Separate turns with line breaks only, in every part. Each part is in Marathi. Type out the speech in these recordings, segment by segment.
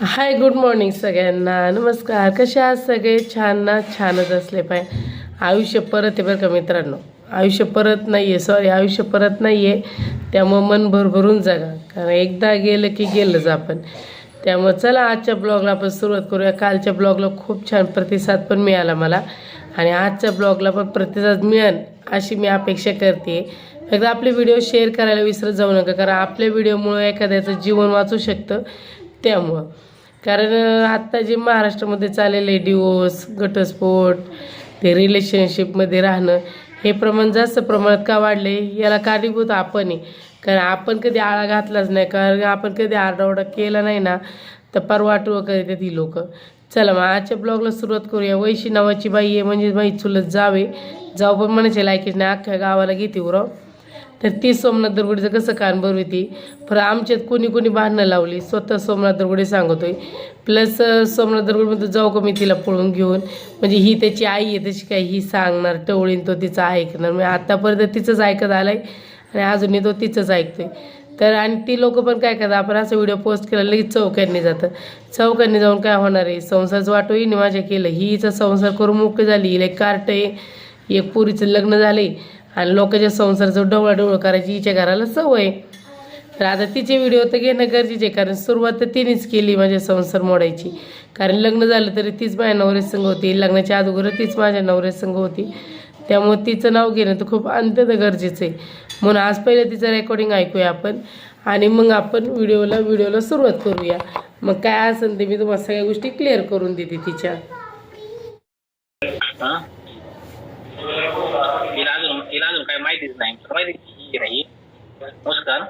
हाय, गुड मॉर्निंग सगळ्यांना. नमस्कार. कसे आहात सगळे? छान ना? छानच असले पाहिजे. आयुष्य परत आहे बरं का मित्रांनो. आयुष्य परत नाही आहे, आयुष्य परत नाही आहे. त्यामुळं मन भरभरून जगा, कारण एकदा गेलं की गेलंच आपण. त्यामुळं चला आजच्या ब्लॉगला आपण सुरुवात करूया. कालच्या ब्लॉगला खूप छान प्रतिसाद पण मिळाला मला, आणि आजच्या ब्लॉगला पण प्रतिसाद मिळेल अशी मी अपेक्षा करते. एकदा आपले व्हिडिओ शेअर करायला विसरत जाऊ नका, कारण आपल्या व्हिडिओमुळं एखाद्याचं जीवन वाचू शकतं. त्यामुळं कारण आत्ता जे महाराष्ट्रामध्ये चाललेले डिवोर्स, घटस्फोट, ते रिलेशनशिपमध्ये राहणं, हे प्रमाण जास्त प्रमाणात का वाढले याला कारणीभूत आपण आहे. कारण आपण कधी आळा घातलाच नाही, कारण आपण कधी आरडाओरडा केला नाही ना, तर पार वाटोळं करतात ही लोक. चला मग आजच्या ब्लॉगला सुरुवात करूया. वैशी नावाची बाई आहे, म्हणजे बाई चुलत जाऊ पण म्हणायचे लायकीच नाही, अख्ख्या गावाला घेते उराव. तर ती सोमनाथ दरगुडीचं कसं कान भरविती. पण आमच्यात कोणी कोणी भांडणं लावली, स्वतः सोमनाथ दरगुडे सांगतोय. प्लस सोमनाथ दरगुडमध्ये जाऊ का मी तिला पळून घेऊन, म्हणजे ही त्याची आई आहे तशी काय ही सांगणार टवळीन, तो तिचं ऐकणार. म्हणजे आतापर्यंत तिचंच ऐकत आलाय आणि अजूनही तो तिचंच ऐकतोय. तर आणि ती लोक पण काय करतात, आपण असं व्हिडिओ पोस्ट केला लगेच चौक्यांनी जातं. चौक्यांनी जाऊन काय होणार आहे, संसारचं वाटो हिने माझ्या केलं, हिचा संसार करून मोकळी झाली, हिला एक कार्ट आहे, एक पुरीचं लग्न झाले, आणि लोकांच्या संसाराचं डवळाडवळ करायची हिच्या घराला सवय. तर आता तिचे व्हिडिओ तर घेणं गरजेचे आहे, कारण सुरुवात तर तिनेच केली माझ्या संसार मोडायची. कारण लग्न झालं तरी तीच माझ्या नवऱ्यासंग होती, लग्नाच्या अगोदर तीच माझ्या नवऱ्यासंग होती. त्यामुळे तिचं नाव घेणं तर खूप अत्यंत गरजेचं आहे. म्हणून आज पहिले तिचं रेकॉर्डिंग ऐकूया आपण, आणि मग आपण व्हिडिओला सुरुवात करूया. मग काय असेल ते मी तुम्हाला सगळ्या गोष्टी क्लिअर करून देते तिच्या.
तिला अजून काय माहितीच नाही. माहिती नाही नमस्कार.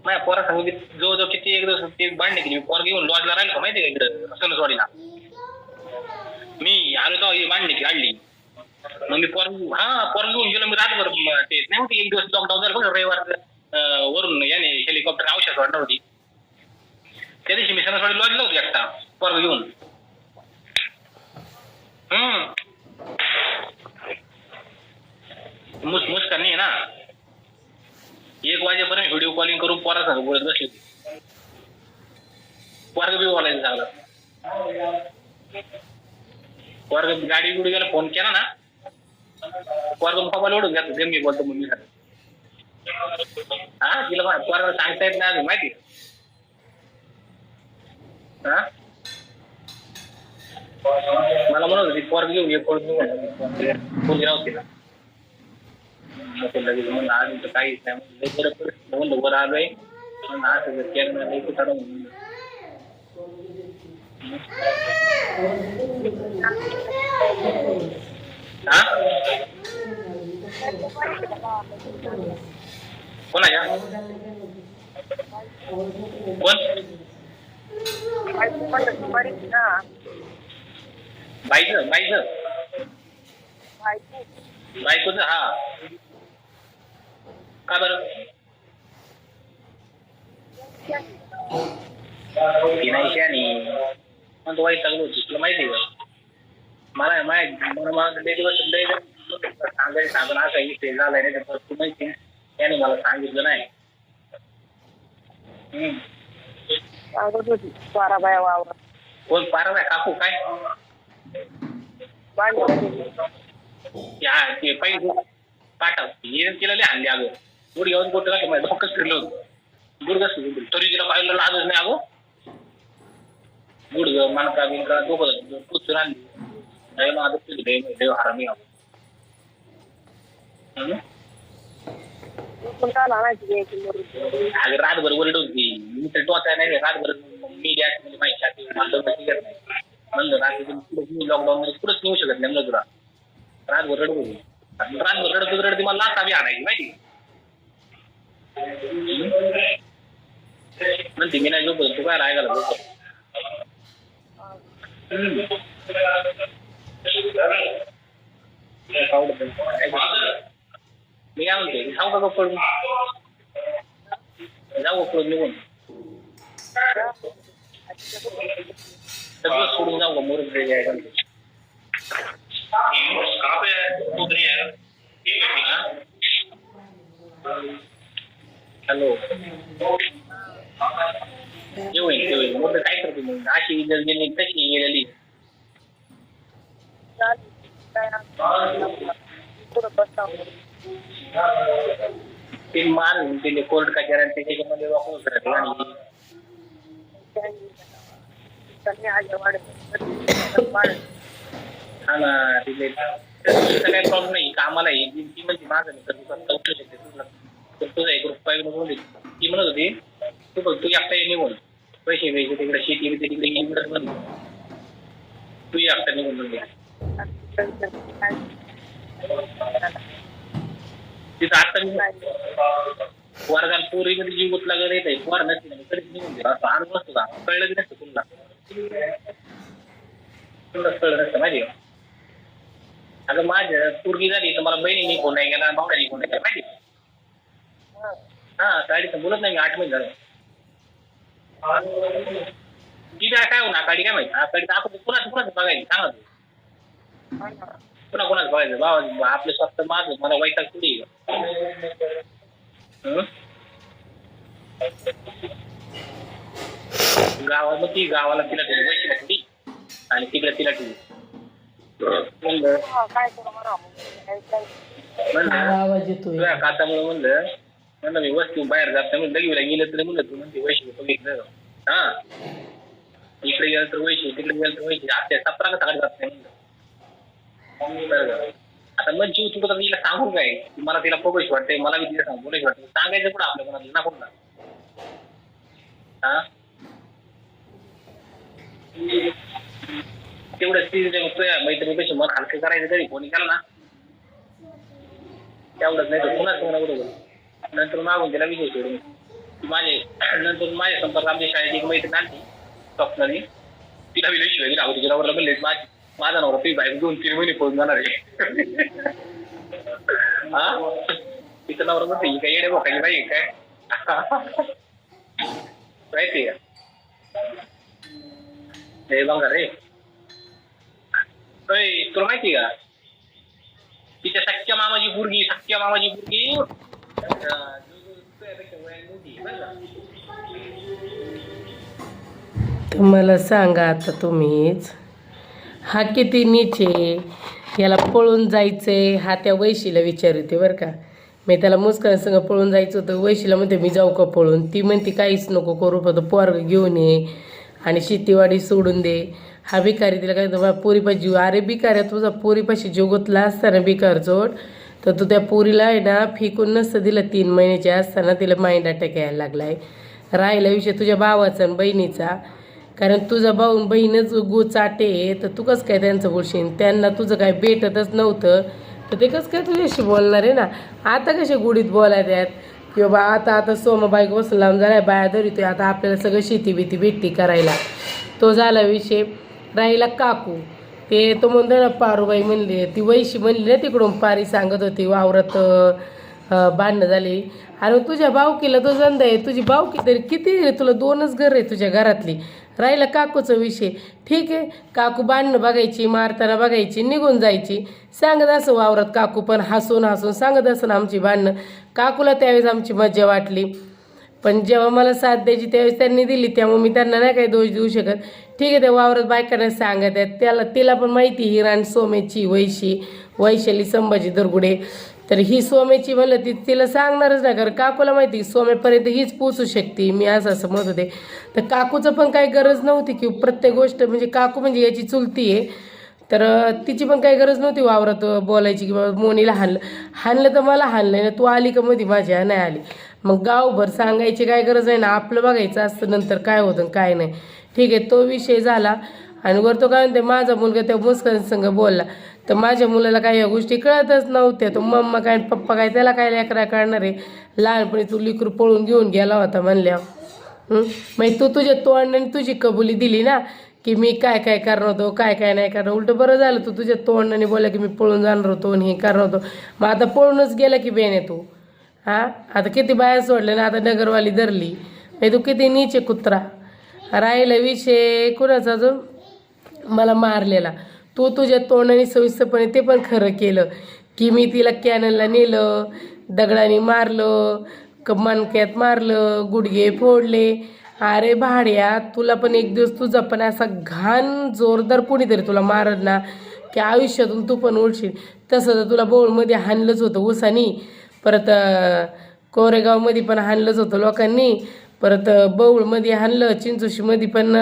माझ्या पोरा सांगितली जवळजवळ किती एक दिवस ते भांडणे केली. पोर घेऊन लॉजला राहिलो का माहिती का इकडं सणसवाडीला. मी आलो तेव्हा भांडणे की काढली. मग मी पोर घेऊन गेलो. मी रातभर ते नाही होती, एक दिवस लॉकडाऊन झालं बघा रविवार, वरून याने हेलिकॉप्टर औषध वाढणार होती. त्या दिवशी मी सणसवाडी लॉजला होती एकटा पोर घेऊन. मुस्कान नाही ना, 1 वाजेपर्यंत व्हिडिओ कॉलिंग करून पोरासंग बोलत बसली. पोरग बी बोलायचं चांगलं. पोरग गाडी गुडी गेला फोन केला ना, पोरग मोबाईल ओढून घ्यायचं, मी बोलतो मम्मी साठी. तिला पोराला सांगता येत नाही अजून माहिती. मला म्हणत होती पोरग घेऊन ये, फोन राहू तिला. लगेच म्हणून आज काहीच नाही म्हणलं वर आलोय कोणाच्या कोण बायकोच का बरं ती नाही शानी पण तो वाईट लागलो होती तुला माहिती आहे का. मला सांगायला सांगून असं इथे झालंय नाही तर तू माहिती त्याने मला सांगितलं नाही.
पाराबाया वावर
कोण पाराबाय काकू काय ते पहिली पाठव तिला लय आणली अगं गुड घेऊन बोट माझं फक्कच फिरलं होतं. गुडघास तरी तिला पाहिलं लाजच नाही अगो. गुडघ मानका बिनका दोघं पुसून आणली माझं हरामी अगो. अगं रातभर वरड होती मी तर टोचाय नाही रातभर मी गॅस माहिती म्हणलं रात्री लॉकडाऊन मध्ये पुढंच नेऊ शकत नाही म्हणलं तुला. रातभर रडत होती. रातभर रडत मला लाथा बी आणायची माहिती म्हणते मी नाही झोपत तू काय राहायला झोपत. मी काय म्हणते जाऊ का पडून जाऊ पडून निघून सगळं सोडून जाऊ का मोर हॅलो ते होईल मग काय करते मग अशी जर गेली तशी गेलेली ते मार ते कोर्ट कचेऱ्या त्याच्यामध्ये वापरून करते आणि हा ना तिथे काही प्रॉब्लेम नाही कामाला आहे ती म्हणजे माझं नाही तर तुझा 1 रुपया निघून देईल ती म्हणत होती तू एकटा ये निघून पैसे घ्यायचे तिकडे शेती तिकडे इकडे तू एकटा निघून म्हणजे तिथं आता वर्गात पोरीमध्ये जीव गुतला गेला येत आहे पोर नसते कधीच निघून दे असं अनुभव असतो का कळलं की नसतं तुला कळलं नसतं माहिती का आता माझ्या पोरगी झाली तर मला बहिणीने फोन नाही गेला भावड्याने फोन नाही केला माहिती हा गाडीचं बोलत नाही मी 8 महिने झालं ती काय हो ना गाडी काय माहिती गाडी आपण कुणाचं बघायचं सांगा कोणाचं बघायचं बाबा आपलं स्वतः माझं मला वैताग थोडी गावात ती गावाला तिला ठेवली वैशिला थोडी आणि तिकडे तिला ठेवली
आवाज येतोय
कातामुळे म्हणलं मी वस्तू बाहेर जात नाही लगीला गेलं तर म्हणलं तू म्हणते वैशिला बघितलं हा इकडे गेलं तर वैशी तिकडे गेलं तर वैशी आपल्या सपरा का सकाळी जात नाही म्हणलं आता मग जीव तुला तिला सांगू काय मला तिला बघूशी वाटते मला बी तिला सांगू बोलायची वाटते सांगायचं कुठं आपल्या कोणाला ना कोणाला हा तेवढं ती मैत्रिणीपेक्षा मन हलकं करायचं तरी कोणी केलं ना तेवढंच नाही तर पुन्हा तुम्हाला बरोबर नंतर मागून तिला विषय सोडून माझे नंतर माझ्या संपर्क आमच्या शाळेत एक मैत्रीण आणली स्वप्नाने तिला विषय शिवाय राहू तिच्या नवऱ्याला म्हणले माझा नवरा ती बाईक 2-3 महिने पळून जाणार आहे हा तिचं नवरा म्हणते ही काय येडे बोकायची बाई काय माहिती का बघा रे तुला माहिती का तिच्या सख्या मामाची पोरगी
तर मला सांगा आता तुम्हीच हा किती नीच आहे याला पळून जायचंय हा त्या वैशीला विचारते बरं का मी त्याला मुस्कान पळून जायचं होतं वैशीला म्हणते मी जाऊ का पळून ती म्हणते काहीच नको करू फक्त पोरग घेऊन ये आणि शेतीवाडी सोडून दे हा भिकारी तिला काय तर पोरीपाशी जीव अरे भिकाऱ्या तुझा पोरीपाशी जीव गुतला असताना भिकार जोड तर तू त्या पोरीला आहे ना फिकून नसतं दिलं 3 महिन्याचे असताना तिला माइंड अटॅक यायला लागला आहे राहिला विषय तुझ्या भावाचा आणि बहिणीचा कारण तुझा भाऊ बहीणच गोचाटे तर तू कसं काय त्यांचं बोलशील त्यांना तुझं काय भेटतच नव्हतं तर ते कसं काय तुझ्याशी बोलणार आहे ना आता कसे गुढीत बोलायत आहेत की बाबा आता सोमाबाईक बसून लावून झालाय बाया धरितोय आता आपल्याला सगळं शेती भेटी करायला तो झाला विषय राहिला काकू ते तो म्हणतो ना पारूबाई म्हणली ती वैशी म्हणली ना तिकडून पारी सांगत होती वावरात भांडणं झाली आणि तुझ्या भावकीला तो जंद आहे तुझी भावकी तरी किती तुला 2च घर आहे तुझ्या घरातली राहिला काकूचा विषय ठीक आहे काकू भांडणं बघायची मारताना बघायची निघून जायची सांगत असं वावरात काकू पण हसून सांगत असं आमची भांडणं काकूला त्यावेळेस आमची मज्जा वाटली पण जेव्हा मला साथ द्यायची त्यावेळेस त्यांनी दिली त्यामुळे मी त्यांना नाही काही दोष देऊ शकत ठीक आहे त्या वावरात बायकांना सांगत आहेत तिला पण माहिती ही रान सोमेची वैशाली संभाजी दरगुडे तर ही सोमेची म्हणलं तिला सांगणारच नाही कारण काकूला माहिती सोमेपर्यंत हीच पोचू शकते मी असं म्हणत होते तर काकूचं पण काही गरज नव्हती की प्रत्येक गोष्ट म्हणजे काकू म्हणजे याची चुलती आहे तर तिची पण काही गरज नव्हती वावरात बोलायची की बाबा मोनीला हाणलं तर मला हाणलं ना तू आली का मध्ये माझ्या नाही आली मग गावभर सांगायची काय गरज आहे ना आपलं बघायचं असतं नंतर काय होतं काय नाही ठीक आहे तो विषय झाला आणि वर तो काय म्हणते माझा मुलगा त्या मुस्कान संग बोलला तर माझ्या मुलाला काही या गोष्टी कळतच नव्हत्या तो मम्मा काय पप्पा काय त्याला काय लेकरा कळणार आहे लहानपणी तू लेकरू पळून घेऊन गेला होता म्हणल्या मग तू तुझ्या तोंडाने तुझी कबुली दिली ना की मी काय करणार होतो काय नाही करणार उलटं बरं झालं तू तुझ्या तोंडाने बोला की मी पळून जाणार होतो आणि हे करणार होतो मग आता पळूनच गेला की बेने तू हां आता किती बाया सोडले ना आता नगरवाली धरली नाही तू किती नीचे कुत्रा राहिला विषय कुणाचा अजून मला मारलेला तू तुझ्या तोंडाने सविस्तरपणे ते पण खरं केलं की मी तिला कॅनलला नेलं दगडाने मारलं मणक्यात मारलं गुडघे फोडले अरे भाड्या, तुला पण एक दिवस तुझा पण असा घाण जोरदार कोणीतरी तुला मारत ना की आयुष्यातून तू पण उडशील. तसं तर तुला बोळमध्ये हाणलंच होतं उसानी, परत कोरेगावमध्ये पण हाणलंच होतं लोकांनी, परत बौळमध्ये हाणलं, चिंचोशीमध्ये पण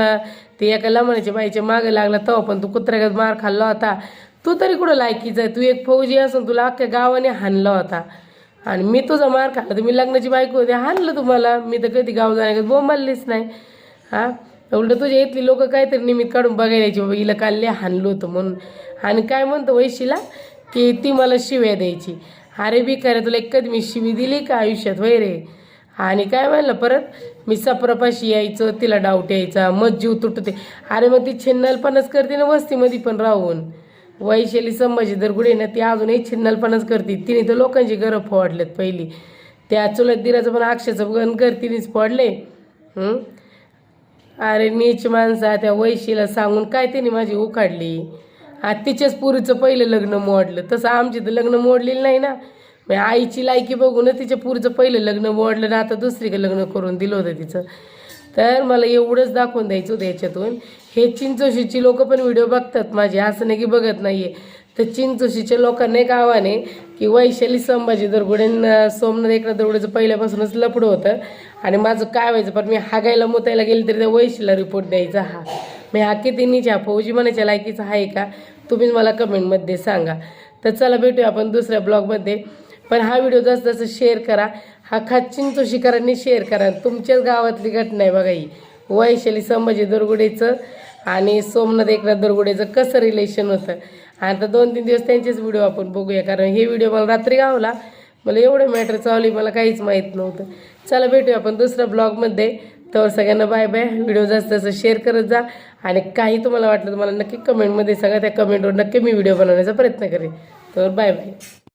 ते एका लमणाच्या बाईच्या मागं लागला तेव्हा पण तू कुत्र्यागत मार खाल्ला होता. तू तरी कुठं लायकीचा आहे? तू एक फौजी असून तुला अख्ख्या गावाने हाणला होता. आणि मी तुझा मार खाल्ला तर मी लग्नाची बायको होते, हाणलं तुम्हाला. मी तर कधी गाव जाण्याकडे बोंबाललीच नाही. हां, उलटं तुझ्या इथली लोक काहीतरी निमित्त काढून बघायची बाबा हिला काल हाणलं होतं म्हणून. आणि काय म्हणतो वैशीला की ती मला शिव्या द्यायची. अरे बिकारे, तुला एक कधी मी शिवी दिली का आयुष्यात? वय रे. आणि काय म्हणलं परत, मी सप्रपाशी यायचं, तिला डाऊट यायचा, मग जीव तुटते. अरे मग ती छिन्नलपणच करते ना वस्तीमध्ये पण राहून. वैशाली संभाजी दरगुडे ना, ती अजूनही छिन्नलपणच करते. तिने तर लोकांची घरं फोडलेत पहिली. त्या चुलत दिराचं पण अक्षाचं गण कर तिनेच फोडले. अरे नीच माणसा, त्या वैशीला सांगून काय तिने माझी उखाडली. तिच्याच पुरीचं पहिलं लग्न मोडलं. तसं आमची तर लग्न मोडलेलं नाही ना. मग आईची लायकी बघून तिच्या पुरीचं पहिलं लग्न मोडलं ना, आता दुसरीकडे लग्न करून दिलं होतं तिचं. तर मला एवढंच दाखवून द्यायचं होतं याच्यातून. हे चिंचोशीची लोक पण व्हिडिओ बघतात माझे, असं नाही की बघत नाही आहे. तर चिंचोशीच्या लोकांना एक आव्हान आहे की वैशाली संभाजी दरगुडे सोमनाथ एकनाथ दरगुडेचं पहिल्यापासूनच लफडं होतं. आणि माझं काय व्हायचं, पण मी हागायला मुतायला गेली तरी त्या वैशीला रिपोर्ट द्यायचा. मी हा किती नीचा फौजी म्हणायच्या लायकीचा आहे का, तुम्हीच मला कमेंटमध्ये सांगा. तर चला भेटूया आपण दुसऱ्या ब्लॉगमध्ये. पण हा व्हिडिओ जास्त जास्त शेअर करा. हा खास चिंचोशीकरांनी शेअर करा. तुमच्याच गावातली घटना आहे बघा ही. वैशाली संभाजी दरगुडेचं आणि सोमनाथ एकनाथ दरगुडेचं कसं रिलेशन होतं. आता 2-3 दिवस त्यांचेच व्हिडिओ आपण बघूया, कारण हे व्हिडिओ मला रात्री गावला. मला एवढं मॅटर चावली, मला काहीच माहीत नव्हतं. चला भेटूया आपण दुसऱ्या ब्लॉगमध्ये. तर सगळ्यांना बाय बाय. व्हिडिओ जास्त जास्त शेअर करत जा. आणि काही तुम्हाला वाटलं तर मला नक्की कमेंटमध्ये सांगा. त्या कमेंटवर नक्की मी व्हिडिओ बनवण्याचा प्रयत्न करेन. तर बाय बाय.